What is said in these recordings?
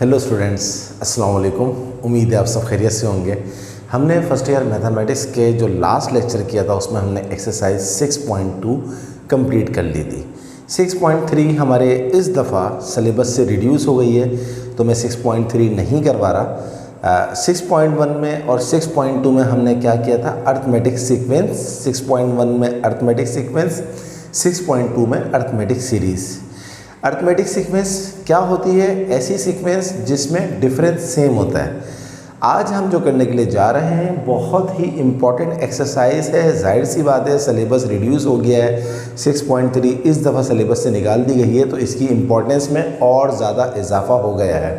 Hello students, अस्सलाम वालेकुम। उम्मीद है आप सब खैरियत से होंगे। हमने फर्स्ट ईयर मैथमेटिक्स के जो लास्ट लेक्चर किया था उसमें हमने एक्सरसाइज 6.2 कंप्लीट कर ली थी। 6.3 हमारे इस दफ़ा सिलेबस से रिड्यूस हो गई है, तो मैं 6.3 नहीं करवा रहा। 6.1 में और 6.2 में हमने क्या किया था, अर्थमेटिक सीक्वेंस। 6.1 में अर्थमेटिक सीक्वेंस, 6.2 में अर्थमेटिक सीरीज़। अर्थमेटिक सीक्वेंस क्या होती है? ऐसी सीक्वेंस जिसमें डिफरेंस सेम होता है। आज हम जो करने के लिए जा रहे हैं बहुत ही इम्पॉर्टेंट एक्सरसाइज है। जाहिर सी बात है, सिलेबस रिड्यूस हो गया है। 6.3 इस दफ़ा सिलेबस से निकाल दी गई है, तो इसकी इम्पॉर्टेंस में और ज़्यादा इजाफा हो गया है।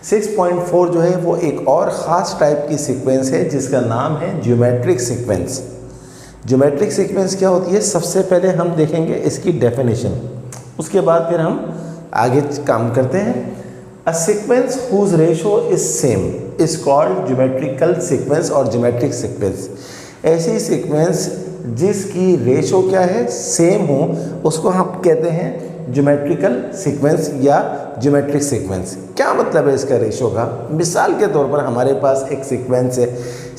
6.4 जो है वो एक और ख़ास टाइप की सीक्वेंस है जिसका नाम है ज्योमेट्रिक सीक्वेंस। ज्योमेट्रिक सीक्वेंस क्या होती है? सबसे पहले हम देखेंगे इसकी डेफिनेशन, उसके बाद फिर हम आगे काम करते हैं। A sequence whose ratio is same is called geometrical sequence और ज्योमेट्रिक सीक्वेंस। ऐसी सीक्वेंस जिसकी रेशो क्या है, सेम हो, उसको हम कहते हैं ज्योमेट्रिकल सीक्वेंस या ज्योमेट्रिक सीक्वेंस। क्या मतलब है इसका रेशो का? मिसाल के तौर पर हमारे पास एक सीक्वेंस है।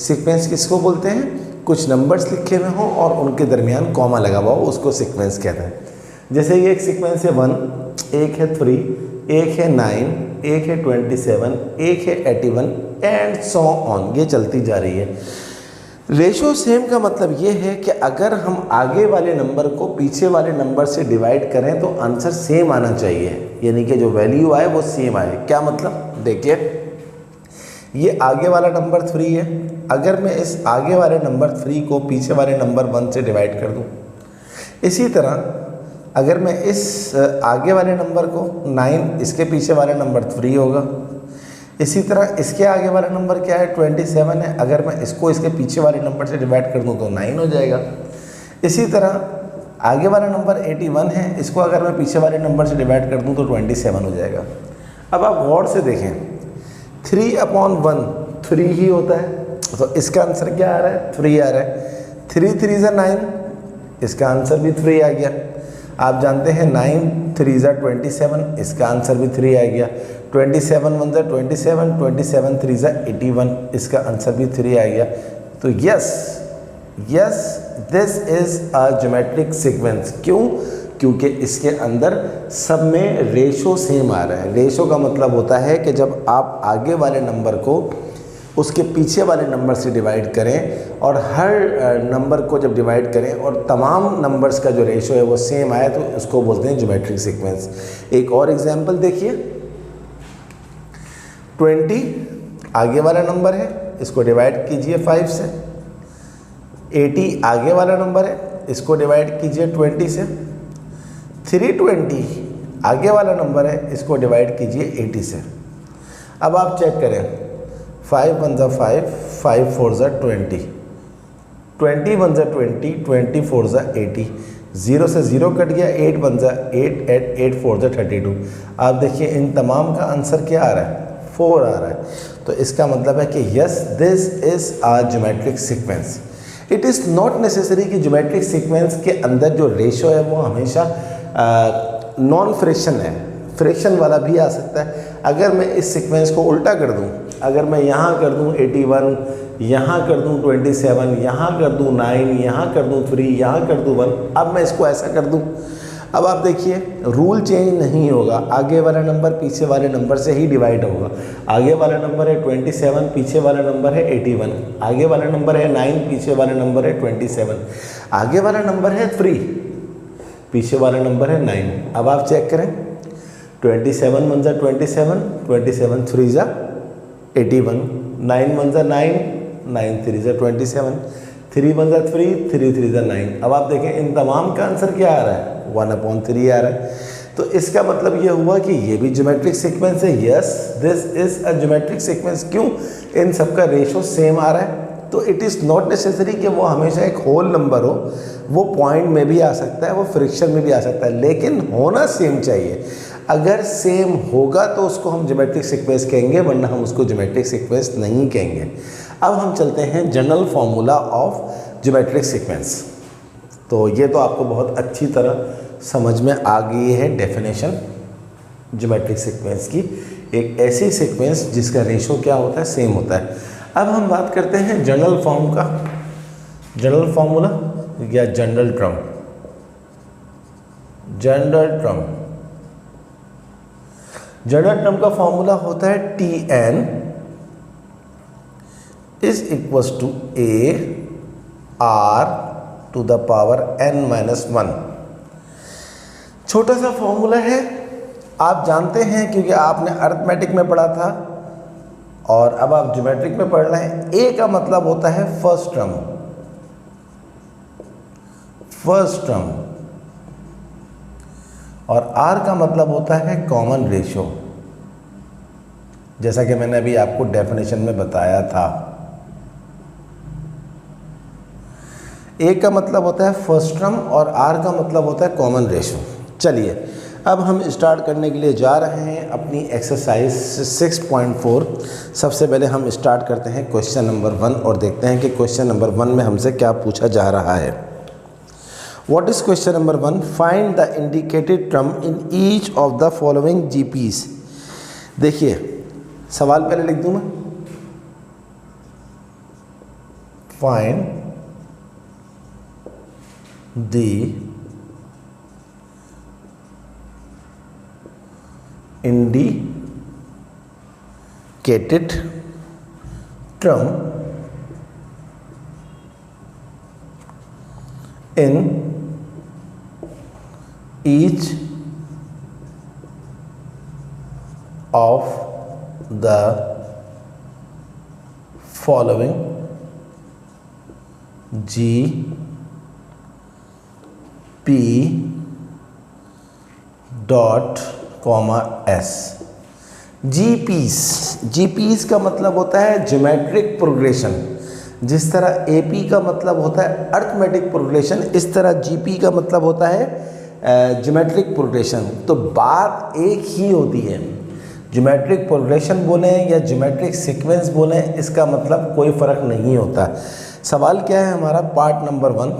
सीक्वेंस किसको बोलते हैं? कुछ नंबर्स लिखे हुए हों और उनके दरमियान कॉमा लगा हुआ हो, उसको सीक्वेंस कहते हैं। जैसे ये एक सीक्वेंस है 1, एक है 3, एक है 9, एक है 27, एक है 81 एंड सो ऑन, ये चलती जा रही है। रेशो सेम का मतलब ये है कि अगर हम आगे वाले नंबर को पीछे वाले नंबर से डिवाइड करें तो आंसर सेम आना चाहिए, यानी कि जो वैल्यू आए वो सेम आए। क्या मतलब? देखिए, ये आगे वाला नंबर 3 है। अगर मैं इस आगे वाले नंबर 3 को पीछे वाले नंबर 1 से डिवाइड कर दूँ, इसी तरह अगर मैं इस आगे वाले नंबर को 9, इसके पीछे वाले नंबर 3 होगा। इसी तरह इसके आगे वाला नंबर क्या है, 27 है। अगर मैं इसको इसके पीछे वाले नंबर से डिवाइड कर दूं तो 9 हो जाएगा। इसी तरह आगे वाला नंबर 81 है, इसको अगर मैं पीछे वाले नंबर से डिवाइड कर दूं तो 27 हो जाएगा। अब आप गौर से देखें, 3/1 3 ही होता है, तो इसका आंसर क्या आ रहा है? 3 आ रहा है। 3 3 ज़ा 9, इसका आंसर भी 3 आ गया। आप जानते हैं 9 3 ज़ा 27, इसका आंसर भी 3 आ गया। 27 1 ज़ा 27, 27 3 ज़ा 81, इसका आंसर भी 3 आ गया। तो yes this is a geometric sequence. क्यों? क्योंकि इसके अंदर सब में रेशो सेम आ रहा है। रेशो का मतलब होता है कि जब आप आगे वाले नंबर को उसके पीछे वाले नंबर से डिवाइड करें और हर नंबर को जब डिवाइड करें और तमाम नंबर्स का जो रेशो है वो सेम आए, तो उसको बोलते हैं ज्योमेट्रिक सीक्वेंस। एक और एग्जांपल देखिए, 20 आगे वाला नंबर है, इसको डिवाइड कीजिए 5 से। 80 आगे वाला नंबर है, इसको डिवाइड कीजिए 20 से। 320 आगे वाला नंबर है, इसको डिवाइड कीजिए 80 से। अब आप चेक करें, 5 1 ज़ा 5, 5 4 ज़ा 20, 20 1 ज़ा 20, 20 4 ज़ा 80, 0 से 0 कट गया, 8 1 ज़ा 8, 8 4 ज़ा 32। आप देखिए इन तमाम का आंसर क्या आ रहा है? 4 आ रहा है। तो इसका मतलब है कि yes this is a geometric sequence. It is not necessary कि ज्योमेट्रिक सीक्वेंस के अंदर जो रेशो है वो हमेशा नॉन फ्रैक्शन है, फ्रैक्शन वाला भी आ सकता है। अगर मैं इस सीक्वेंस को उल्टा कर दूं, अगर मैं यहाँ कर दूं 81, यहाँ कर दूं 27, यहाँ कर दूं 9, यहाँ कर दूं 3, यहाँ कर दूं 1, अब मैं इसको ऐसा कर दूं, अब आप देखिए रूल चेंज नहीं होगा। आगे वाला नंबर पीछे वाले नंबर से ही डिवाइड होगा। आगे वाला नंबर है 27, पीछे वाला नंबर है 81। आगे वाला नंबर है 9, पीछे वाला नंबर है 27। आगे वाला नंबर है 3, पीछे वाला नंबर है 9। अब आप चेक करें, 27 1 ज़ा 27, 27 3 ज़ा 81, 9 1 ज़ा 9, 9 3 ज़ा 27, 3 1 ज़ा 3, 3 3 ज़ा 9। अब आप देखें इन तमाम का आंसर क्या आ रहा है? 1/3 आ रहा है। तो इसका मतलब ये हुआ कि ये भी ज्योमेट्रिक सीक्वेंस है। Yes this is a geometric sequence. क्यों? इन सब का रेशो सेम आ रहा है। तो इट इज़ नॉट नेसेसरी कि वो हमेशा एक होल नंबर हो, वो पॉइंट में भी आ सकता है, वो फ्रैक्शन में भी आ सकता है, लेकिन होना सेम चाहिए। अगर सेम होगा तो उसको हम ज्योमेट्रिक सीक्वेंस कहेंगे, वरना हम उसको ज्योमेट्रिक सीक्वेंस नहीं कहेंगे। अब हम चलते हैं general formula of geometric sequence. तो ये तो आपको बहुत अच्छी तरह समझ में आ गई है डेफिनेशन ज्योमेट्रिक सीक्वेंस की। एक ऐसी सीक्वेंस जिसका रेशो क्या होता है, सेम होता है। अब हम बात करते हैं जनरल फॉर्म का, जनरल फार्मूला या जनरल टर्म। जनरल टर्म का फॉर्मूला होता है Tn is equals to A R to the power n-1। छोटा सा फॉर्मूला है, आप जानते हैं क्योंकि आपने अरिथमेटिक में पढ़ा था और अब आप ज्योमेट्रिक में पढ़ रहे हैं। A का मतलब होता है फर्स्ट टर्म और R का मतलब होता है कॉमन रेशियो, जैसा कि मैंने अभी आपको डेफिनेशन में बताया था। A का मतलब होता है फर्स्ट टर्म और R का मतलब होता है कॉमन रेशियो। चलिए अब हम स्टार्ट करने के लिए जा रहे हैं अपनी एक्सरसाइज 6.4। सबसे पहले हम स्टार्ट करते हैं क्वेश्चन नंबर 1 और देखते हैं कि क्वेश्चन नंबर 1 में हमसे क्या पूछा जा रहा है। What is question number 1? Find the indicated term in each of the following GPs. देखिए सवाल पहले लिख दूं मैं, find the indicated term in each of the following G P dot comma S। जीपीस का मतलब होता है ज्योमेट्रिक प्रोग्रेशन। जिस तरह AP का मतलब होता है अरिथमेटिक प्रोग्रेशन, इस तरह GP का मतलब होता है ज्योमेट्रिक प्रोग्रेशन। तो बात एक ही होती है, ज्योमेट्रिक प्रोग्रेशन बोले या ज्योमेट्रिक सीक्वेंस बोले, इसका मतलब कोई फ़र्क नहीं होता। सवाल क्या है हमारा, part number 1,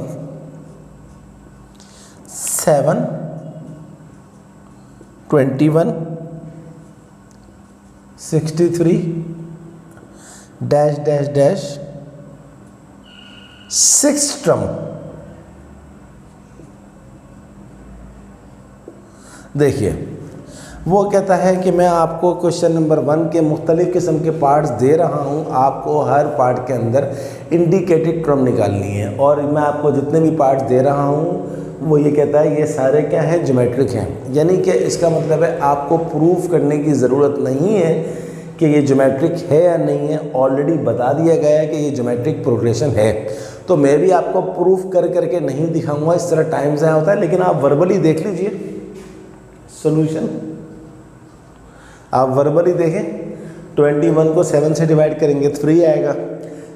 7 21 63 dash dash dash 6 term. देखिए वो कहता है कि मैं आपको क्वेश्चन नंबर 1 के मुख्तलिफ़ किस्म के पार्ट्स दे रहा हूं, आपको हर पार्ट के अंदर इंडिकेटेड टर्म निकालनी है और मैं आपको जितने भी पार्ट्स दे रहा हूं वो ये कहता है ये सारे क्या है, ज्योमेट्रिक हैं। यानी कि इसका मतलब है आपको प्रूफ करने की ज़रूरत नहीं है कि ये ज्योमेट्रिक है या नहीं है, ऑलरेडी बता दिया गया है कि ये ज्योमेट्रिक प्रोग्रेशन है। तो मैं भी आपको प्रूफ करके नहीं दिखाऊंगा, इस तरह टाइम ज़ाया होता है, लेकिन आप वर्बली देख लीजिए सॉल्यूशन। आप वर्बली देखें, 21 को 7 से डिवाइड करेंगे तो 3 आएगा,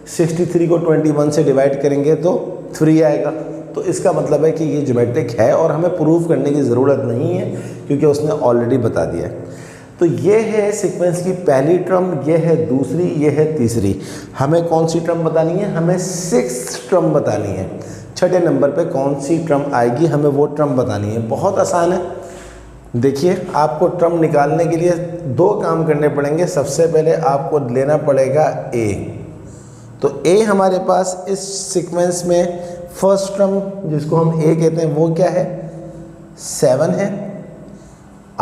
63 को 21 से डिवाइड करेंगे तो 3 आएगा। तो इसका मतलब है कि ये ज्योमेट्रिक है और हमें प्रूफ करने की ज़रूरत नहीं है क्योंकि उसने ऑलरेडी बता दिया। तो ये है सीक्वेंस की पहली टर्म, ये है दूसरी, ये है तीसरी। हमें कौन सी टर्म बतानी है? हमें 6 टर्म बतानी है। छठे नंबर पे कौन सी टर्म आएगी, हमें वो टर्म बतानी है। बहुत आसान है। देखिए आपको टर्म निकालने के लिए 2 काम करने पड़ेंगे। सबसे पहले आपको लेना पड़ेगा A। तो A हमारे पास इस सीक्वेंस में फर्स्ट टर्म जिसको हम A कहते हैं वो क्या है, 7 है।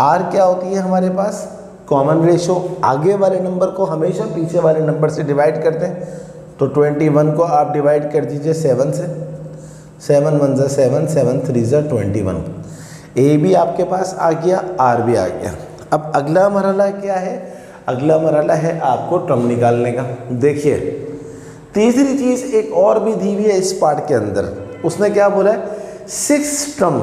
R क्या होती है हमारे पास, कॉमन रेशो। आगे वाले नंबर को हमेशा पीछे वाले नंबर से डिवाइड करते हैं। तो 21 को आप डिवाइड कर दीजिए 7 से, 7 1 ज़ा 7, 7 3 ज़ा 21। A भी आपके पास आ गया, R भी आ गया। अब अगला मरहला क्या है? अगला मरहला है आपको टर्म निकालने का। देखिए तीसरी चीज़ एक और भी दी हुई है इस पार्ट के अंदर। उसने क्या बोला है, 6 टर्म।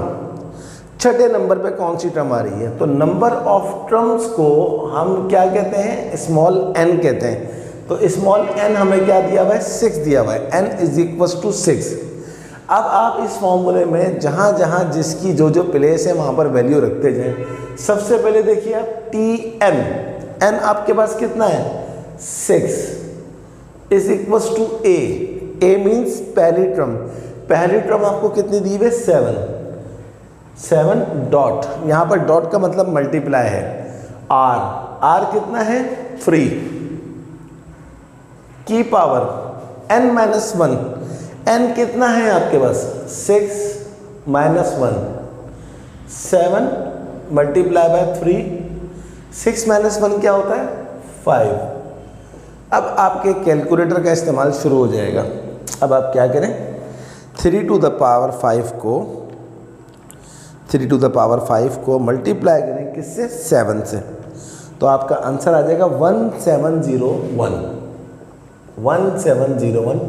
छठे नंबर पे कौन सी टर्म आ रही है? तो नंबर ऑफ टर्म्स को हम क्या कहते हैं, स्मॉल n कहते हैं। तो स्मॉल n हमें क्या दिया हुआ है, 6 दिया हुआ है। n is equal to 6। अब आप इस फॉर्मूले में जहाँ जहाँ जिसकी जो जो प्लेस है वहाँ पर वैल्यू रखते जाएं। सबसे पहले देखिए आप Tn, n आपके पास कितना है, 6 is equals to A। A means पहली टर्म। पहली टर्म आपको कितनी दी हुई है, 7 डॉट, यहाँ पर डॉट का मतलब मल्टीप्लाई है। R आर कितना है 3 की पावर n माइनस 1, n कितना है आपके पास 6 माइनस 1 7 मल्टीप्लाई बाय 3, 6 माइनस 1 क्या होता है 5। अब आपके कैलकुलेटर का इस्तेमाल शुरू हो जाएगा। अब आप क्या करें 3 टू द पावर 5 को मल्टीप्लाई करें किससे 7 से, तो आपका आंसर आ जाएगा 1701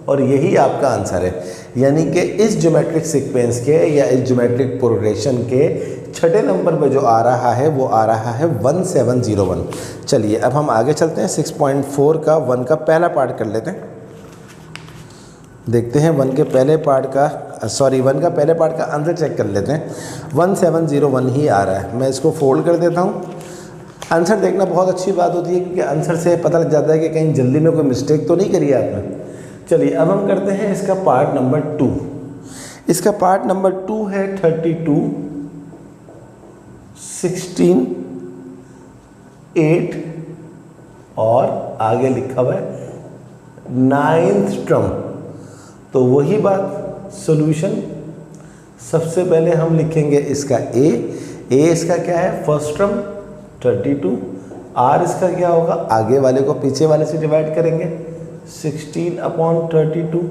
और यही आपका आंसर है। यानी कि इस ज्योमेट्रिक सीक्वेंस के या इस ज्योमेट्रिक प्रोग्रेशन के छठे नंबर पे जो आ रहा है वो आ रहा है 1701। चलिए अब हम आगे चलते हैं 6.4 का 1 का पहला पार्ट कर लेते हैं। देखते हैं 1 के पहले पार्ट का 1 का पहले पार्ट का आंसर चेक कर लेते हैं। 1701 ही आ रहा है। मैं इसको फोल्ड कर देता हूँ। आंसर देखना बहुत अच्छी बात होती है क्योंकि आंसर से पता लग जाता है कि कहीं जल्दी में कोई मिस्टेक तो नहीं करी आपने। चलिए अब हम करते हैं इसका पार्ट नंबर 2। इसका पार्ट नंबर 2 है 32 16 8 और आगे लिखा हुआ है 9th टर्म। तो वही बात सॉल्यूशन, सबसे पहले हम लिखेंगे इसका ए इसका क्या है फर्स्ट टर्म 32, आर इसका क्या होगा आगे वाले को पीछे वाले से डिवाइड करेंगे 16/32।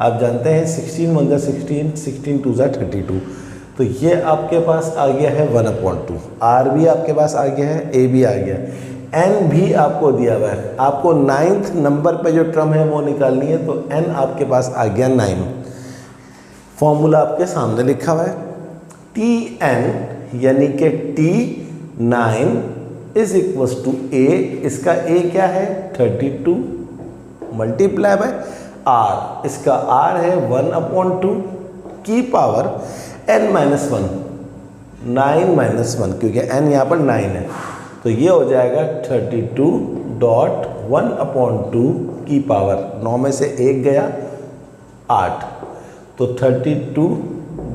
आप जानते हैं 16 1 16, 16 2 32। तो ये आपके पास आ गया है 1/2। आर भी आपके पास आ गया है, ए भी आ गया है, एन भी आपको दिया हुआ है। आपको 9th नंबर पे जो टर्म है वो निकालनी है, तो एन आपके पास आ गया 9। फॉर्मूला आपके सामने लिखा हुआ है टी एन यानी कि T9 इज इक्वल्स टू ए। इसका ए क्या है 32 मल्टीप्लाई बाय आर, इसका आर है 1/2 की पावर n माइनस 1 9 माइनस 1 क्योंकि n यहाँ पर 9 है। तो ये हो जाएगा 32.1/2 की पावर 9 में से 1 गया 8, तो 32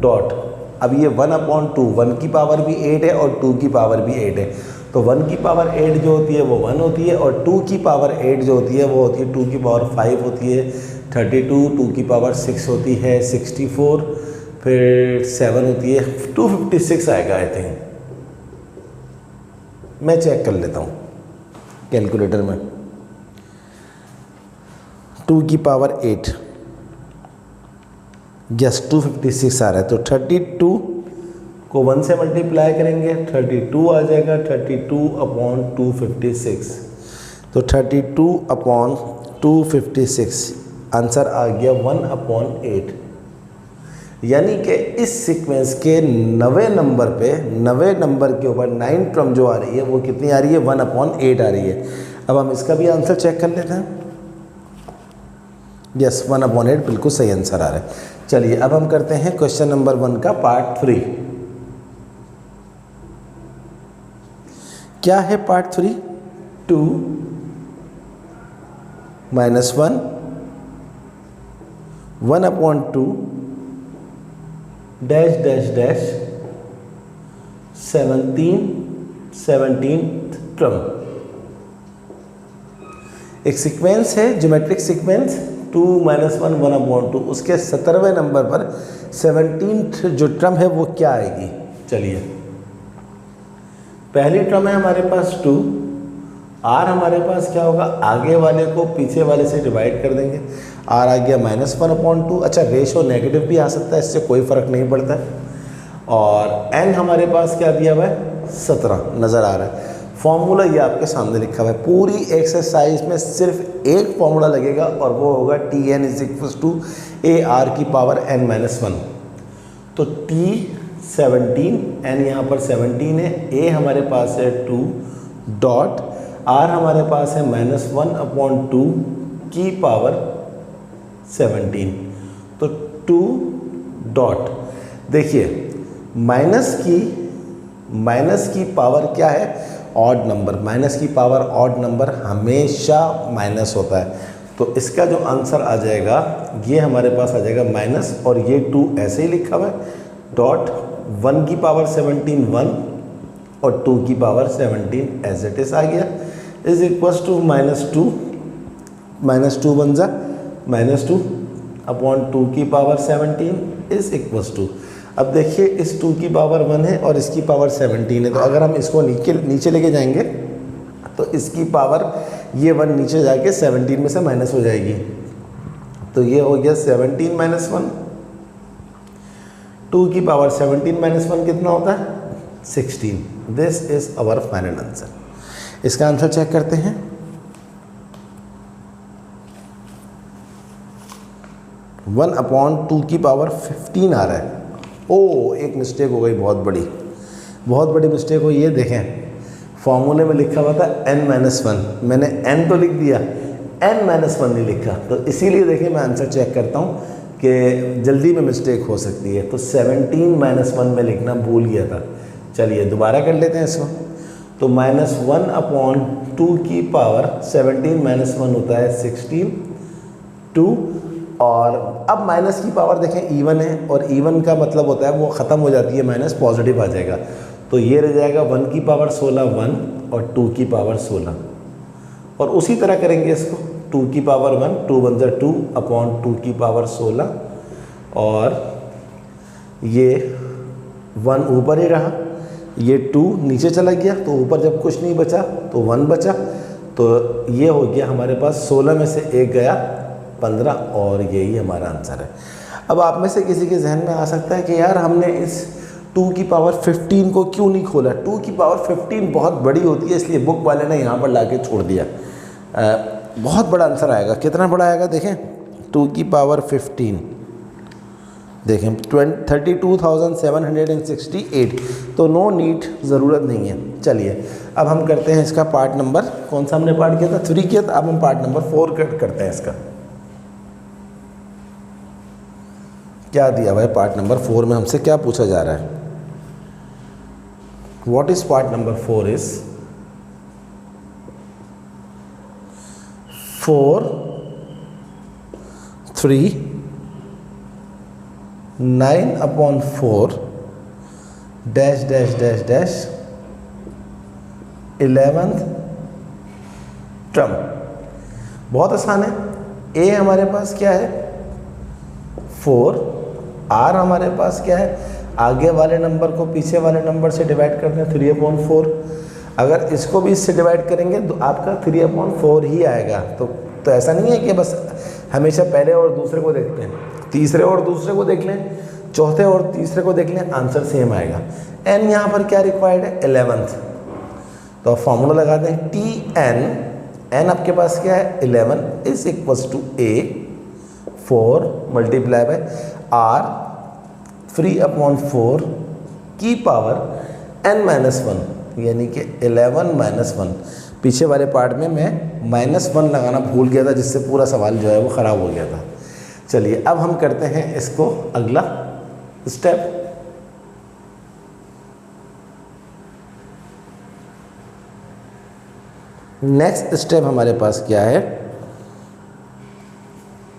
डॉट, अब ये 1/2 1 की पावर भी 8 है और 2 की पावर भी 8 है। तो 1 की पावर 8 जो होती है वो 1 होती है और 2 की पावर 8 जो होती है वो होती है 2 की पावर 5 होती है 32, 2 की पावर 6 होती है 64, फिर 7 होती है 256 आएगा आई थिंक। मैं चेक कर लेता हूँ कैलकुलेटर में। 2 की पावर 8 यस 256 आ रहा है। तो 32 को 1 से मल्टीप्लाई करेंगे 32 आ जाएगा 32/256। तो 32/256 आंसर आ गया 1/8। यानी कि इस सीक्वेंस के 90 नंबर पे 90 नंबर के ऊपर 9 टर्म जो आ रही है वो कितनी आ रही है 1/8 आ रही है। अब हम इसका भी आंसर चेक कर लेते हैं। यस 1/8 बिल्कुल सही आंसर आ रहा है। चलिए अब हम करते हैं क्वेश्चन नंबर 1 का पार्ट 3। क्या है part 3 2 minus 1 1/2 dash dash dash 17 term. एक सीक्वेंस है ज्योमेट्रिक सीक्वेंस 2 माइनस 1 1/2, उसके 17वें नंबर पर 17th जो टर्म है वो क्या आएगी। चलिए पहली टर्म है हमारे पास 2, आर हमारे पास क्या होगा आगे वाले को पीछे वाले से डिवाइड कर देंगे, आर आ गया -1/2। अच्छा रेशो नेगेटिव भी आ सकता है, इससे कोई फ़र्क नहीं पड़ता है। और एन हमारे पास क्या दिया हुआ है 17 नज़र आ रहा है। फॉर्मूला ये आपके सामने लिखा हुआ है। पूरी एक्सरसाइज में सिर्फ एक फॉर्मूला लगेगा और वो होगा Tn is equals to AR की पावर n-1। तो T17 n यहाँ पर 17 है, A हमारे पास है 2 डॉट R हमारे पास है -1/2 की पावर 17। तो 2 डॉट देखिए माइनस की पावर क्या है ऑड नंबर, माइनस की पावर ऑड नंबर हमेशा माइनस होता है। तो इसका जो आंसर आ जाएगा ये हमारे पास आ जाएगा माइनस और ये 2 ऐसे ही लिखा हुआ है डॉट 1 की पावर 17 1 और 2 की पावर 17 एज इट इज आ गया, इज इक्वल्स टू -2, -2 बन जा -2 अपॉन 2 की पावर 17 इज इक्वल्स टू, अब देखिए इस 2 की पावर 1 है और इसकी पावर 17 है, तो अगर हम इसको नीचे लेके जाएंगे तो इसकी पावर ये 1 नीचे जाके 17 में से माइनस हो जाएगी, तो ये हो गया 17 - 1, 2 की पावर 17 - 1 कितना होता है 16। This is our final answer. इसका आंसर चेक करते हैं। 1/2 की पावर 15 आ रहा है। ओ एक मिस्टेक हो गई, बहुत बड़ी मिस्टेक हुई। ये देखें फॉर्मूले में लिखा हुआ था n-1, मैंने n तो लिख दिया, n-1 नहीं लिखा, तो इसीलिए देखिए मैं आंसर चेक करता हूँ कि जल्दी में मिस्टेक हो सकती है, तो 17 - 1 में लिखना भूल गया था। चलिए दोबारा कर लेते हैं इसको, तो -1/2 की पावर 17 - 1 होता है 16, 2, और अब माइनस की पावर देखें इवन है, और इवन का मतलब होता है वो ख़त्म हो जाती है, माइनस पॉजिटिव आ जाएगा, तो ये रह जाएगा 1 की पावर 16 1 और 2 की पावर 16, और उसी तरह करेंगे इसको 2 की पावर 1, 2 बन जा 2 अपॉन 2 की पावर 16, और ये 1 ऊपर ही रहा, ये 2 नीचे चला गया, तो ऊपर जब कुछ नहीं बचा तो 1 बचा, तो ये हो गया हमारे पास 16 में से 1 गया 15, और यही हमारा आंसर है। अब आप में से किसी के जहन में आ सकता है कि यार हमने इस 2 की पावर 15 को क्यों नहीं खोला, 2 की पावर 15 बहुत बड़ी होती है, इसलिए बुक वाले ने यहाँ पर ला के छोड़ दिया। बहुत बड़ा आंसर आएगा, कितना बड़ा आएगा देखें, 2 की पावर 15 देखें 32,768, तो नो नीड, ज़रूरत नहीं है। चलिए अब हम करते हैं इसका पार्ट नंबर, कौन सा हमने पार्ट किया था 3 किया था, अब हम पार्ट नंबर 4 करते हैं इसका। क्या दिया भाई पार्ट नंबर 4 में, हमसे क्या पूछा जा रहा है, what is part number 4 is 4 3 9/4 dash dash dash dash 11th term. बहुत आसान है, ए हमारे पास क्या है 4, आर हमारे पास क्या है, आगे वाले नंबर को पीछे वाले नंबर से डिवाइड करते हैं 3/4, अगर इसको भी इससे डिवाइड करेंगे तो आपका 3/4 ही आएगा। तो ऐसा नहीं है कि बस हमेशा पहले और दूसरे को देखते हैं, तीसरे और दूसरे को देख लें, चौथे और तीसरे को देख लें, आंसर सेम आएगा। एन यहाँ पर क्या रिक्वायर्ड है 11th, तो आप फॉर्मूला लगा दें TN, एन आपके पास क्या है 11 is equals to A 4 multiply by R 3/4 की पावर n-1, यानी कि 11 - 1। पीछे वाले पार्ट में मैं -1 लगाना भूल गया था, जिससे पूरा सवाल जो है वो ख़राब हो गया था। चलिए अब हम करते हैं इसको अगला स्टेप। नेक्स्ट स्टेप हमारे पास क्या है,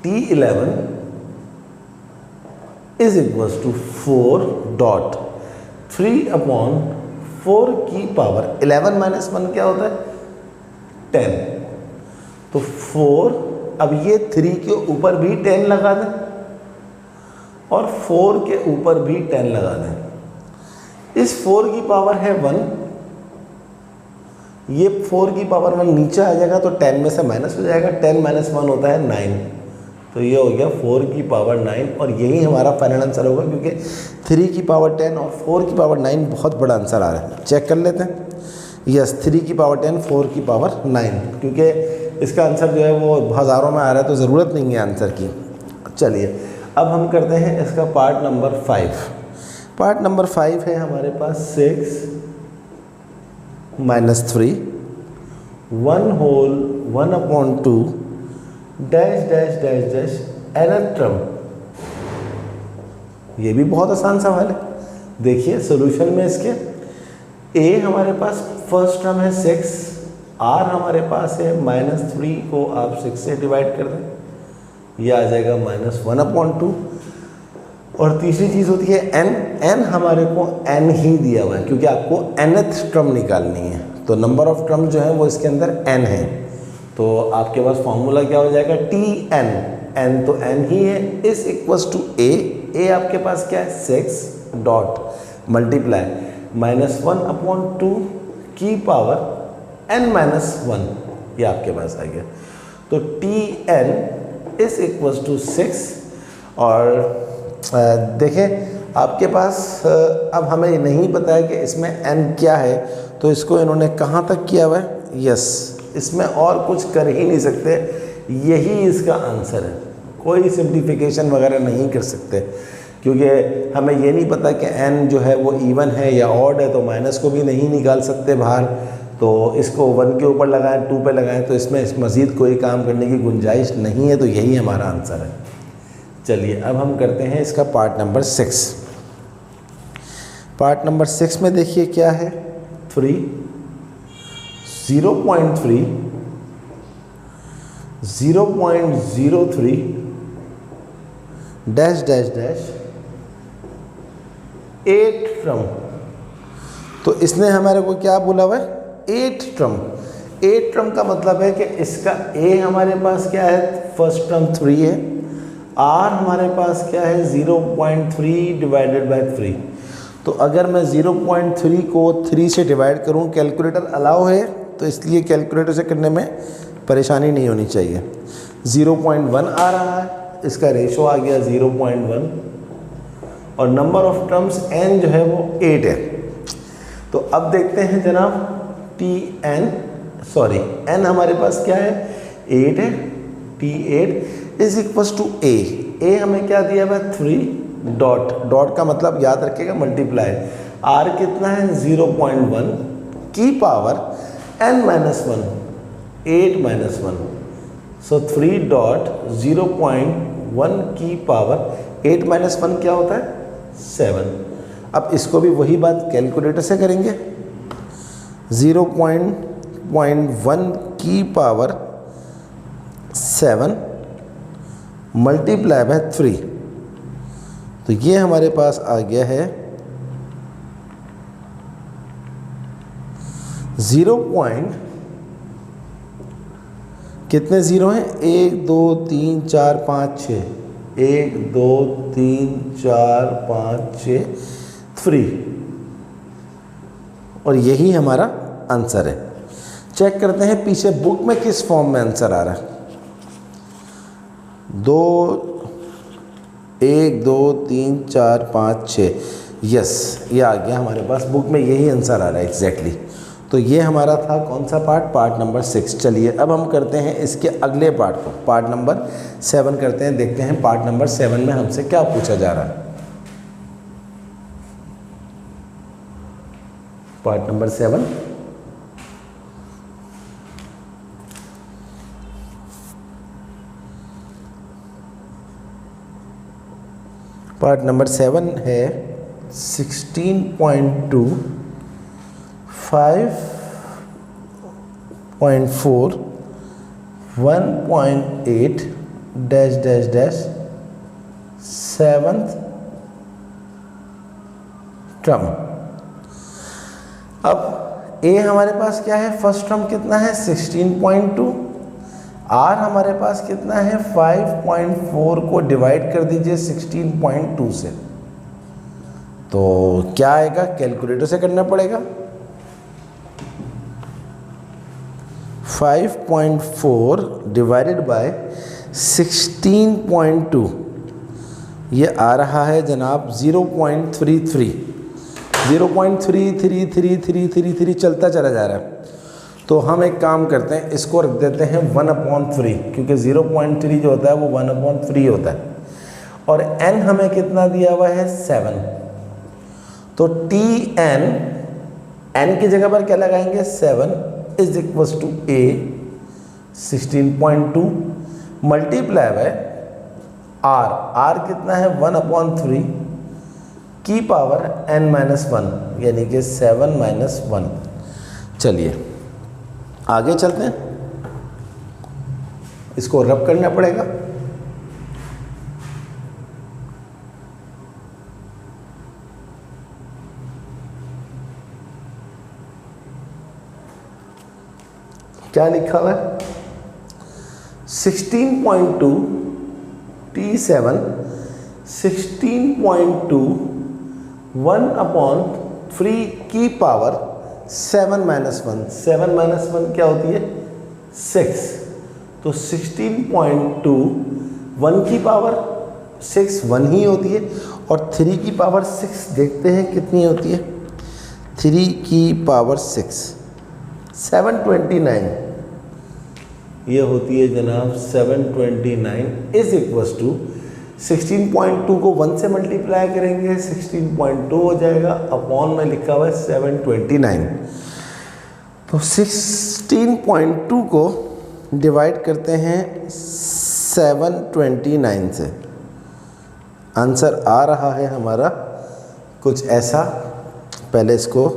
T11 इज इक्वल्स टू 4.3/4 की पावर 11 - 1 क्या होता है 10, तो 4, अब ये 3 के ऊपर भी 10 लगा दें और 4 के ऊपर भी 10 लगा दें। इस 4 की पावर है 1, ये 4 की पावर 1 नीचे आ जाएगा तो 10 में से माइनस हो जाएगा, 10 - 1 होता है 9, तो ये हो गया 4 की पावर 9, और यही हमारा फाइनल आंसर होगा, क्योंकि 3 की पावर 10 और 4 की पावर 9 बहुत बड़ा आंसर आ रहा है। चेक कर लेते हैं, यस 3 की पावर 10 4 की पावर 9, क्योंकि इसका आंसर जो है वो हज़ारों में आ रहा है, तो ज़रूरत नहीं है आंसर की। चलिए अब हम करते हैं इसका पार्ट नंबर 5। पार्ट नंबर 5 है हमारे पास 6 - 3 1/2 dash dash dash dash nth term. ये भी बहुत आसान सवाल है, देखिए सॉल्यूशन में इसके a हमारे पास फर्स्ट टर्म है 6, r हमारे पास है -3 को आप 6 से डिवाइड कर दें, ये आ जाएगा -1/2, और तीसरी चीज़ होती है n। n हमारे को n ही दिया हुआ है क्योंकि आपको nth टर्म निकालनी है, तो नंबर ऑफ टर्म जो है वो इसके अंदर n है। तो आपके पास फॉर्मूला क्या हो जाएगा, Tn, n तो n ही है, इज इक्वल्स टू a आपके पास क्या है 6 डॉट मल्टीप्लाई -1/2 की पावर n-1, ये आपके पास आ गया। तो Tn इज इक्वल्स टू 6। और देखें आपके पास अब हमें नहीं पता है कि इसमें n क्या है, तो इसको इन्होंने कहाँ तक किया हुआ है, यस, इसमें और कुछ कर ही नहीं सकते, यही इसका आंसर है। कोई सिंप्लीफिकेशन वगैरह नहीं कर सकते क्योंकि हमें ये नहीं पता कि n जो है वो इवन है या ऑड है, तो माइनस को भी नहीं निकाल सकते बाहर, तो इसको 1 के ऊपर लगाएं, 2 पे लगाएं, तो इसमें मज़ीद कोई काम करने की गुंजाइश नहीं है, तो यही हमारा आंसर है। चलिए अब हम करते हैं इसका पार्ट नंबर 6। पार्ट नंबर 6 में देखिए क्या है, 3, 0.3, 0.03 डैश डैश डैश 8 टर्म। तो इसने हमारे को क्या बोला हुआ है, 8 टर्म। 8 टर्म का मतलब है कि इसका a हमारे पास क्या है, फर्स्ट टर्म 3 है, r हमारे पास क्या है 0.3 डिवाइडेड बाय 3। तो अगर मैं 0.3 को 3 से डिवाइड करूं, कैलकुलेटर अलाउ है तो इसलिए कैलकुलेटर से करने में परेशानी नहीं होनी चाहिए। 0.1 आ रहा है, इसका रेशो आ गया 0.1 और नंबर ऑफ टर्म्स n जो है वो 8 है। तो अब देखते हैं जनाब n हमारे पास क्या है 8 है, T8 is equals to a हमें क्या दिया हुआ है 3 डॉट का मतलब याद रखिएगा मल्टीप्लाई, r कितना है 0.1 की पावर n-1, 8-1, सो 3 डॉट 0.1 की पावर 8-1 क्या होता है 7। अब इसको भी वही बात कैलकुलेटर से करेंगे, 0.1 की पावर 7 मल्टीप्लाई बाय 3, तो ये हमारे पास आ गया है 0. कितने ज़ीरो हैं, 1 2 3 4 5 6, 1 2 3 4 5 6 3, और यही हमारा आंसर है। चेक करते हैं पीछे बुक में किस फॉर्म में आंसर आ रहा है। 1 2 3 4 5 6, यस, ये आ गया हमारे पास, बुक में यही आंसर आ रहा है एग्जैक्टली। तो ये हमारा था कौन सा पार्ट नंबर 6। चलिए अब हम करते हैं इसके अगले पार्ट को, पार्ट नंबर 7 करते हैं, देखते हैं पार्ट नंबर 7 में हमसे क्या पूछा जा रहा है। पार्ट नंबर 7, पार्ट नंबर 7 है 16.2, 5.4, 1.8 dash dash dash 7th term. अब a हमारे पास क्या है, फर्स्ट टर्म कितना है 16.2, r हमारे पास कितना है 5.4 को डिवाइड कर दीजिए 16.2 से, तो क्या आएगा, कैलकुलेटर से करना पड़ेगा। 5.4 डिवाइडेड बाय 16.2, ये आ रहा है जनाब 0.33, 0.333333 चलता चला जा रहा है। तो हम एक काम करते हैं, इसको रख देते हैं 1/3, क्योंकि 0.3 जो होता है वो 1/3 होता है, और n हमें कितना दिया हुआ है 7। तो Tn, n की जगह पर क्या लगाएंगे 7 is equals to a 16.2 multiply by r कितना है 1/3 की पावर n-1, यानी कि 7-1। चलिए आगे चलते हैं, इसको रब करना पड़ेगा। क्या लिखा हुआ है 16.2 T7 16.2 1/3 की पावर 7 माइनस 1। 7 माइनस 1 क्या होती है 6। तो 16.2 1 की पावर 6 1 ही होती है, और 3 की पावर 6 देखते हैं कितनी होती है। 3 की पावर 6 729 ये होती है जनाब 729 इज इक्वल्स टू 16.2 को 1 से मल्टीप्लाई करेंगे 16.2 हो जाएगा, अपॉन में लिखा हुआ है 729। तो 16.2 को डिवाइड करते हैं 729 से, आंसर आ रहा है हमारा कुछ ऐसा। पहले इसको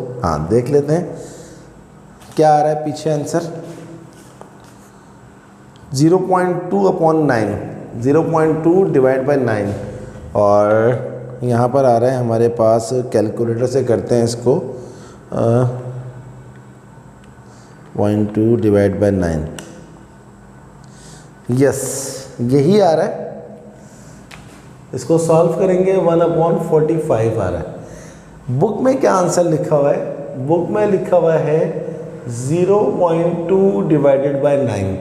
देख लेते हैं क्या आ रहा है पीछे आंसर। 0.2/9 0.2 डिवाइड बाई 9, और यहाँ पर आ रहा है हमारे पास, कैलकुलेटर से करते हैं इसको 0.2 डिवाइड बाई 9। यस यही आ रहा है। इसको सॉल्व करेंगे 1/45 आ रहा है। बुक में क्या आंसर लिखा हुआ है, बुक में लिखा हुआ है 0.2 डिवाइडेड बाई 9।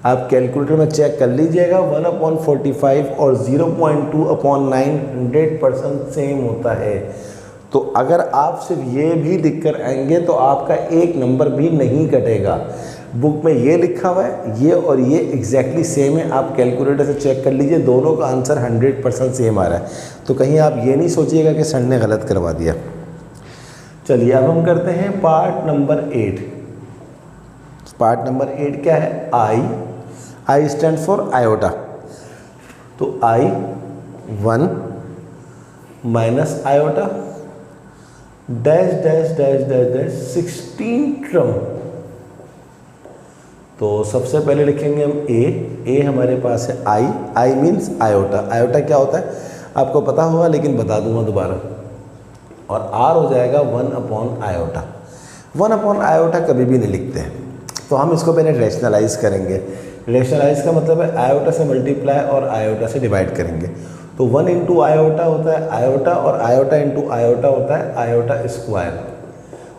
आप कैलकुलेटर में चेक कर लीजिएगा, 1/45 और 0.2/9 100% सेम होता है। तो अगर आप सिर्फ ये भी लिख कर आएंगे तो आपका एक नंबर भी नहीं कटेगा। बुक में ये लिखा हुआ है, ये और ये एग्जैक्टली सेम है। आप कैलकुलेटर से चेक कर लीजिए, दोनों का आंसर 100% सेम आ रहा है। तो कहीं आप ये नहीं सोचिएगा कि सर ने गलत करवा दिया। चलिए अब हम करते हैं पार्ट नंबर 8। पार्ट नंबर 8 क्या है, आई स्टैंड फॉर आयोटा। तो I1 minus iota dash dash dash dash dash 16 term. तो सबसे पहले लिखेंगे हम ए हमारे पास है आई मीन्स आयोटा। आयोटा क्या होता है आपको पता होगा, लेकिन बता दूंगा दोबारा। और आर हो जाएगा 1/आयोटा। 1/आयोटा कभी भी नहीं लिखते हैं, तो हम इसको पहले रैशनलाइज करेंगे। रैशनलाइज का मतलब है आयोटा से मल्टीप्लाई और आयोटा से डिवाइड करेंगे। तो 1 इंटू आयोटा होता है आयोटा, और आयोटा इंटू आयोटा होता है आयोटा स्क्वायर।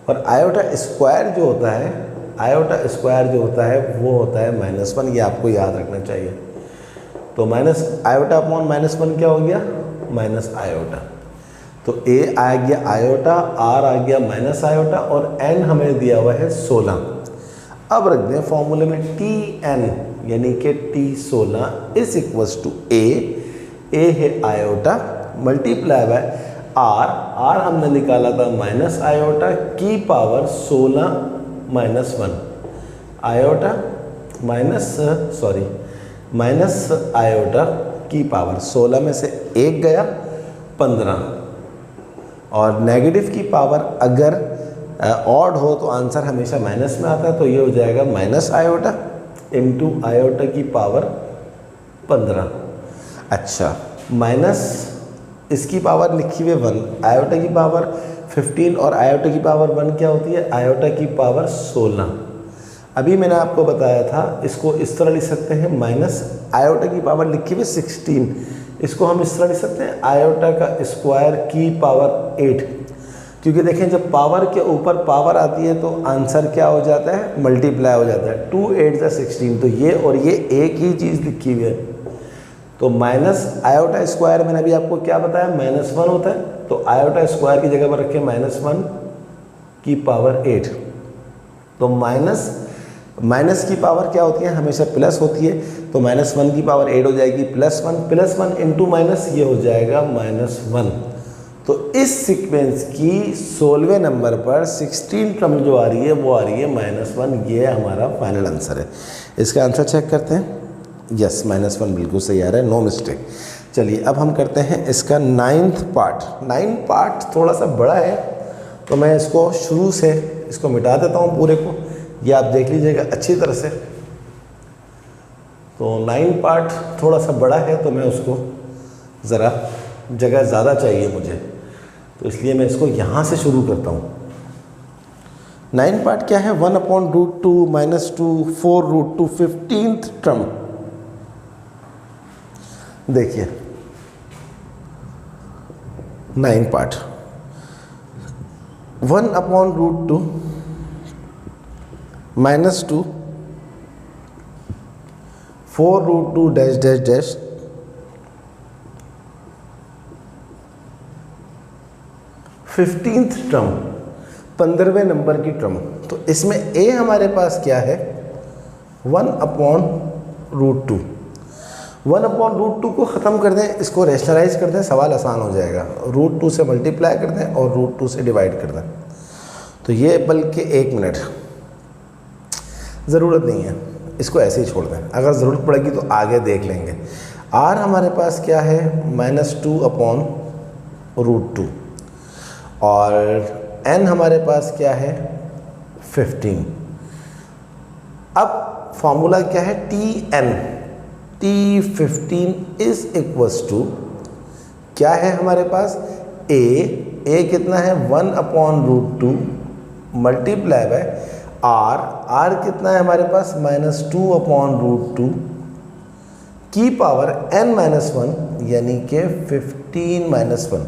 और आयोटा स्क्वायर जो होता है, आयोटा स्क्वायर जो होता है वो होता है -1। ये आपको याद रखना चाहिए। तो माइनस आयोटा अपॉन -1 क्या हो गया, माइनस आयोटा। तो ए आ गया आयोटा, आर आ गया माइनस आयोटा, और एन हमें दिया हुआ है 16। अब रख दें फॉर्मूले में Tn यानी कि T16 इज इक्वल्स टू ए है आयोटा मल्टीप्लाई बाय आर हमने निकाला था माइनस आयोटा की पावर 16 -1 आयोटा माइनस आयोटा की पावर 16 में से 1 गया 15, और नेगेटिव की पावर अगर ऑड हो तो आंसर हमेशा माइनस में आता है। तो ये हो जाएगा माइनस आयोटा इंटू आयोटा की पावर 15। अच्छा, माइनस इसकी पावर लिखी हुई 1, आयोटा की पावर 15 और आयोटा की पावर 1 क्या होती है, आयोटा की पावर 16। अभी मैंने आपको बताया था इसको इस तरह लिख सकते हैं, माइनस आयोटा की पावर लिखी हुई 16, इसको हम इस तरह लिख सकते हैं आयोटा का स्क्वायर की पावर 8। क्योंकि देखें जब पावर के ऊपर पावर आती है तो आंसर क्या हो जाता है, मल्टीप्लाई हो जाता है। 2 8 16। तो ये और ये एक ही चीज़ लिखी हुई है। तो माइनस आयोटा स्क्वायर मैंने अभी आपको क्या बताया, -1 होता है। तो आयोटा स्क्वायर की जगह पर रखें -1 की पावर 8। तो माइनस की पावर क्या होती है, हमेशा प्लस होती है। तो -1 की पावर 8 हो जाएगी +1 इंटू माइनस, ये हो जाएगा -1। तो इस सीक्वेंस की 16वें नंबर पर 16 टर्म जो आ रही है वो आ रही है -1। ये हमारा फाइनल आंसर है। इसका आंसर चेक करते हैं। यस, -1 बिल्कुल सही आ रहा है, नो मिस्टेक। चलिए अब हम करते हैं इसका 9th पार्ट। 9th पार्ट थोड़ा सा बड़ा है, तो मैं इसको शुरू से इसको मिटा देता हूँ पूरे को, ये आप देख लीजिएगा अच्छी तरह से। तो 9th पार्ट थोड़ा सा बड़ा है, तो मैं उसको ज़रा जगह ज़्यादा चाहिए मुझे, तो इसलिए मैं इसको यहाँ से शुरू करता हूँ। 9 पार्ट क्या है, 1/√2 -2 4√2 15th टर्म। देखिए 9 part 1/√2 -2 4√2 dash dash dash 15th term, 15वें नंबर की टर्म। तो इसमें a हमारे पास क्या है, 1/√2। 1/√2 को ख़त्म कर दें, इसको रेशनलाइज कर दें, सवाल आसान हो जाएगा। √2 से मल्टीप्लाई कर दें और √2 से डिवाइड कर दें। तो ये बल्कि 1 मिनट ज़रूरत नहीं है, इसको ऐसे ही छोड़ दें, अगर ज़रूरत पड़ेगी तो आगे देख लेंगे। r हमारे पास क्या है, -2/√2 और n हमारे पास क्या है, 15। अब फॉर्मूला क्या है, Tn, T15 is equals to क्या है हमारे पास, a कितना है 1/√2 मल्टीप्लाई बाय r कितना है हमारे पास -2/√2 की पावर n-1 यानी कि 15-1।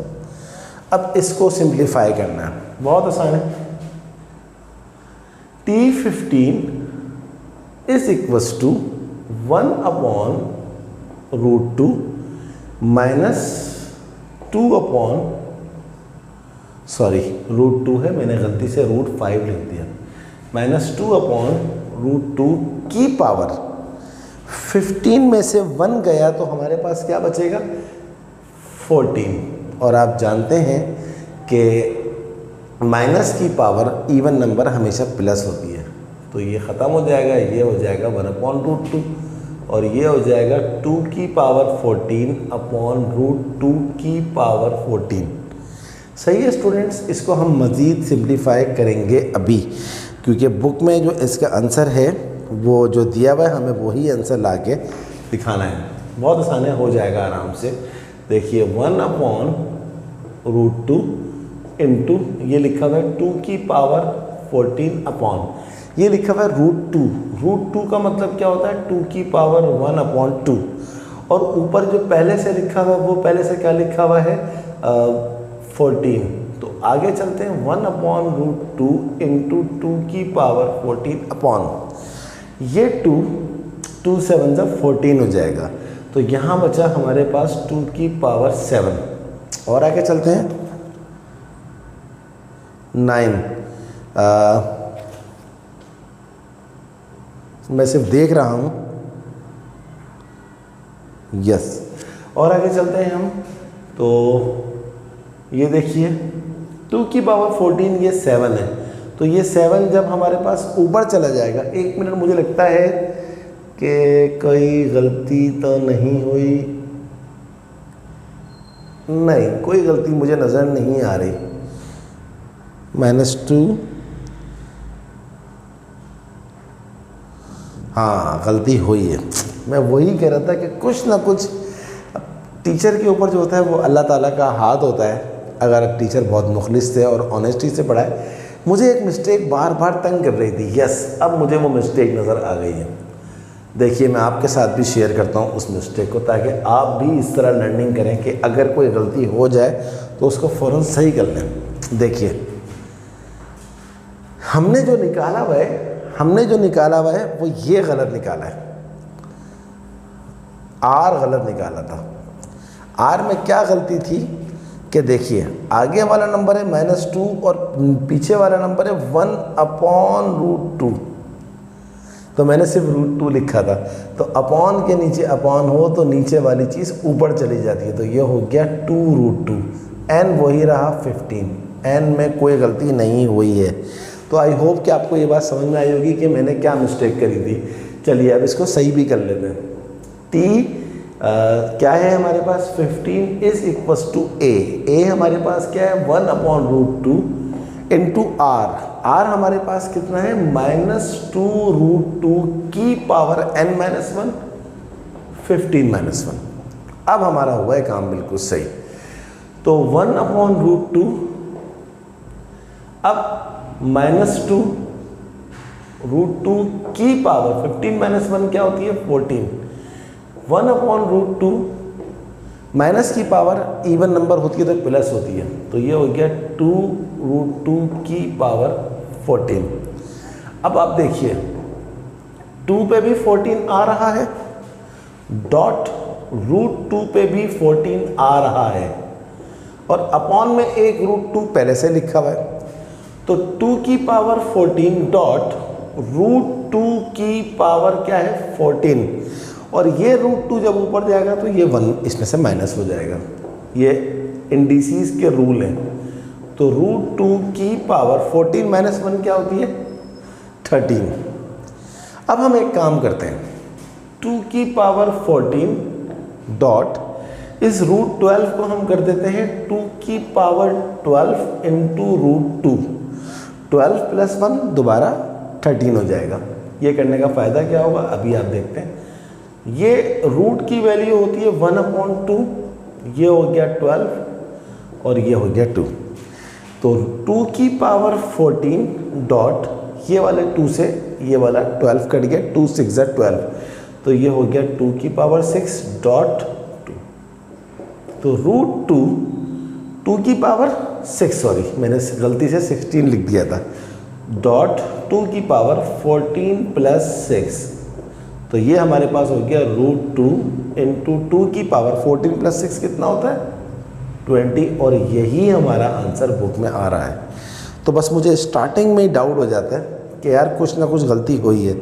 अब इसको सिंप्लीफाई करना है, बहुत आसान है। T15 इज इक्वल्स टू 1/√2 √2 है, मैंने गलती से √5 लिख दिया, -2/√2 की पावर 15 में से 1 गया तो हमारे पास क्या बचेगा, 14। और आप जानते हैं कि माइनस की पावर इवन नंबर हमेशा प्लस होती है, तो ये ख़त्म हो जाएगा, ये हो जाएगा 1/√2 और ये हो जाएगा 2 की पावर 14/√2 की पावर 14। सही है स्टूडेंट्स, इसको हम मज़ीद सिंप्लीफाई करेंगे अभी, क्योंकि बुक में जो इसका आंसर है वो जो दिया हुआ है हमें वही आंसर ला के दिखाना है। बहुत आसान है, हो जाएगा आराम से। देखिए 1/√2 इंटू ये लिखा हुआ है 2 की पावर 14 ये लिखा हुआ है √2 का मतलब क्या होता है, 2 की पावर 1/2 और ऊपर जो पहले से लिखा हुआ है वो पहले से क्या लिखा हुआ है 14। तो आगे चलते हैं, 1/√2 इंटू 2 की पावर 14 ये 2 7 जा 14 हो जाएगा। तो यहाँ बचा हमारे पास 2 की पावर 7। और आगे चलते हैं 9। मैं सिर्फ देख रहा हूँ, यस। और आगे चलते हैं हम, तो ये देखिए 2 की पावर 14 ये 7 है, तो ये 7 जब हमारे पास ऊपर चला जाएगा, 1 मिनट मुझे लगता है कि कोई गलती तो नहीं हुई, नहीं कोई गलती मुझे नज़र नहीं आ रही। -2, हाँ गलती हुई है। मैं वही कह रहा था कि कुछ ना कुछ टीचर के ऊपर जो होता है वो अल्लाह ताला का हाथ होता है। अगर टीचर बहुत मुखलिस थे और ऑनेस्टी से पढ़ाए, मुझे एक मिस्टेक बार बार तंग कर रही थी, यस अब मुझे वो मिस्टेक नज़र आ गई है। देखिए मैं आपके साथ भी शेयर करता हूँ उस मिस्टेक को, ताकि आप भी इस तरह लर्निंग करें कि अगर कोई गलती हो जाए तो उसको फ़ौरन सही कर लें। देखिए हमने जो निकाला हुआ है वो ये गलत निकाला है, आर गलत निकाला था। आर में क्या गलती थी कि देखिए आगे वाला नंबर है -2 और पीछे वाला नंबर है 1/√2, तो मैंने सिर्फ √2 लिखा था। तो अपॉन के नीचे अपॉन हो तो नीचे वाली चीज़ ऊपर चली जाती है, तो ये हो गया 2√2। n वही रहा 15, n में कोई गलती नहीं हुई है। तो आई होप कि आपको ये बात समझ में आई होगी कि मैंने क्या मिस्टेक करी थी। चलिए अब इसको सही भी कर लेते हैं। क्या है हमारे पास, 15 इज इक्वल्स टू a हमारे पास क्या है 1/√2 इंटू r हमारे पास कितना है -2√2 की पावर n-1 15-1। अब हमारा हुआ है काम बिल्कुल सही। तो 1/√2, अब -2 √2 की पावर 15 - 1 क्या होती है 14, 1/√2 माइनस की पावर इवन नंबर होती है तो प्लस होती है, तो ये हो गया 2√2 की पावर 14। अब आप देखिए 2 पे भी 14 आ रहा है, डॉट √2 पे भी 14 आ रहा है, और अपॉन में एक √2 पहले से लिखा हुआ है, तो 2 की पावर 14 डॉट √2 की पावर क्या है 14, और ये √2 जब ऊपर जाएगा तो ये 1 इसमें से माइनस हो जाएगा। ये इंडिसेस के रूल हैं। तो √2 की पावर 14 - 1 क्या होती है 13। अब हम एक काम करते हैं, 2 की पावर 14 डॉट इस √12 को हम कर देते हैं 2 की पावर 12 इंटू √2, 12 + 1 दोबारा 13 हो जाएगा। ये करने का फ़ायदा क्या होगा अभी आप देखते हैं। ये रूट की वैल्यू होती है 1/2, ये हो गया 12 और ये हो गया 2, तो 2 की पावर 14 डॉट ये वाले 2 से ये वाला 12 कट गया, 2 × 6 = 12, तो ये हो गया 2 की पावर 6 डॉट 2, तो √2 की पावर 6, सॉरी मैंने गलती से 16 लिख दिया था, डॉट 2 की पावर 14 + 6, तो ये हमारे पास हो गया √2 इंटू 2 की पावर 14 + 6 कितना होता है 20, और यही हमारा आंसर बुक में आ रहा है। तो बस मुझे स्टार्टिंग में ही डाउट हो जाता है कि यार कुछ ना कुछ गलती हुई है,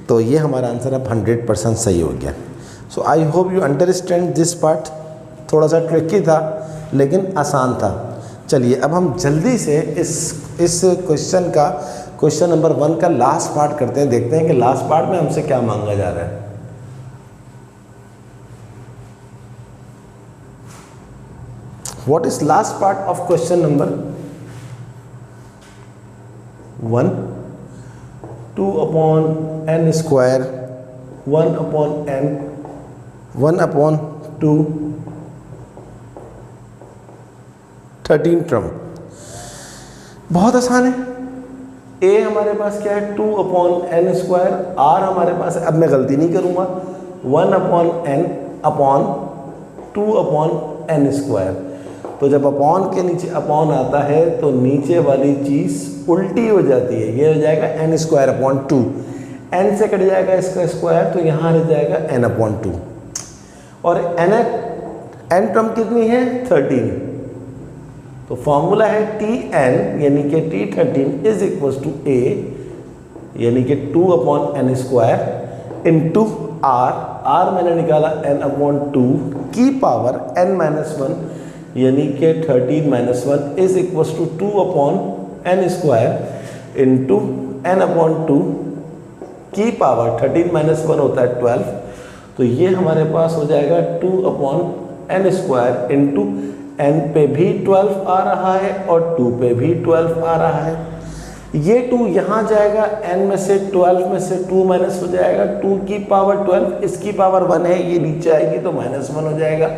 तो ये हमारा आंसर अब 100% सही हो गया। So I hope you understand this part. थोड़ा सा ट्रिकी था लेकिन आसान था। चलिए अब हम जल्दी से इस क्वेश्चन का क्वेश्चन नंबर 1 का लास्ट पार्ट करते हैं, देखते हैं कि लास्ट पार्ट में हमसे क्या मांगा जा रहा है। What is last part of question number 1? 2/n², 1/n, 1/2, 13 term. बहुत आसान है। ए हमारे पास क्या है 2/n², आर हमारे पास है, अब मैं गलती नहीं करूँगा, 1/n अपॉन 2/n²। तो जब अपॉन के नीचे अपॉन आता है तो नीचे वाली चीज़ उल्टी हो जाती है, ये हो जाएगा n²/2, n से कट जाएगा इसका स्क्वायर, तो यहाँ रह जाएगा n/2, और n टर्म कितनी है 13, तो फॉर्मूला है Tn यानी कि T13 is equals to A यानी कि 2/n² इंटू R मैंने निकाला n/2 की पावर n-1 यानी कि 13 - 1 is equals to 2/n² into n/2 की पावर 13 - 1 होता है 12, तो ये हमारे पास हो जाएगा 2/n² इंटू n पे भी 12 आ रहा है और 2 पे भी 12 आ रहा है। ये 2 यहाँ जाएगा, n में से 12 में से 2 माइनस हो जाएगा, 2 की पावर 12, इसकी पावर 1 है, ये नीचे आएगी तो -1 हो जाएगा,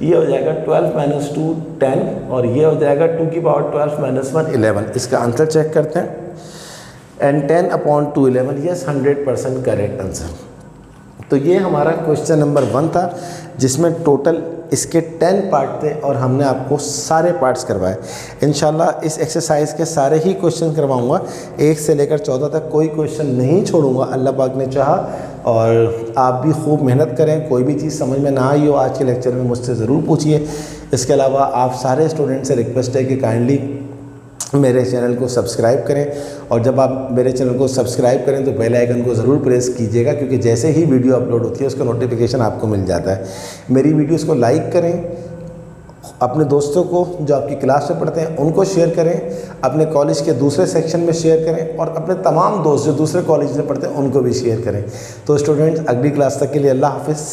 ये हो जाएगा 12 - 2 10, और ये हो जाएगा 2 की पावर 12 - 1 11। इसका आंसर चेक करते हैं, एंड 10/2 11, यस 100% करेक्ट आंसर। तो ये हमारा क्वेश्चन नंबर 1 था जिसमें टोटल इसके 10 पार्ट थे और हमने आपको सारे पार्ट्स करवाए। इंशाल्लाह इस एक्सरसाइज के सारे ही क्वेश्चन करवाऊंगा, 1 से लेकर 14 तक कोई क्वेश्चन नहीं छोड़ूंगा अल्लाह पाक ने चाहा। और आप भी खूब मेहनत करें, कोई भी चीज़ समझ में ना आई हो आज के लेक्चर में मुझसे ज़रूर पूछिए। इसके अलावा आप सारे स्टूडेंट से रिक्वेस्ट है कि काइंडली मेरे चैनल को सब्सक्राइब करें, और जब आप मेरे चैनल को सब्सक्राइब करें तो बेल आइकन को ज़रूर प्रेस कीजिएगा, क्योंकि जैसे ही वीडियो अपलोड होती है उसका नोटिफिकेशन आपको मिल जाता है। मेरी वीडियोस को लाइक करें, अपने दोस्तों को जो आपकी क्लास में पढ़ते हैं उनको शेयर करें, अपने कॉलेज के दूसरे सेक्शन में शेयर करें, और अपने तमाम दोस्त जो दूसरे कॉलेज में पढ़ते हैं उनको भी शेयर करें। तो स्टूडेंट्स अगली क्लास तक के लिए अल्लाह हाफिज़।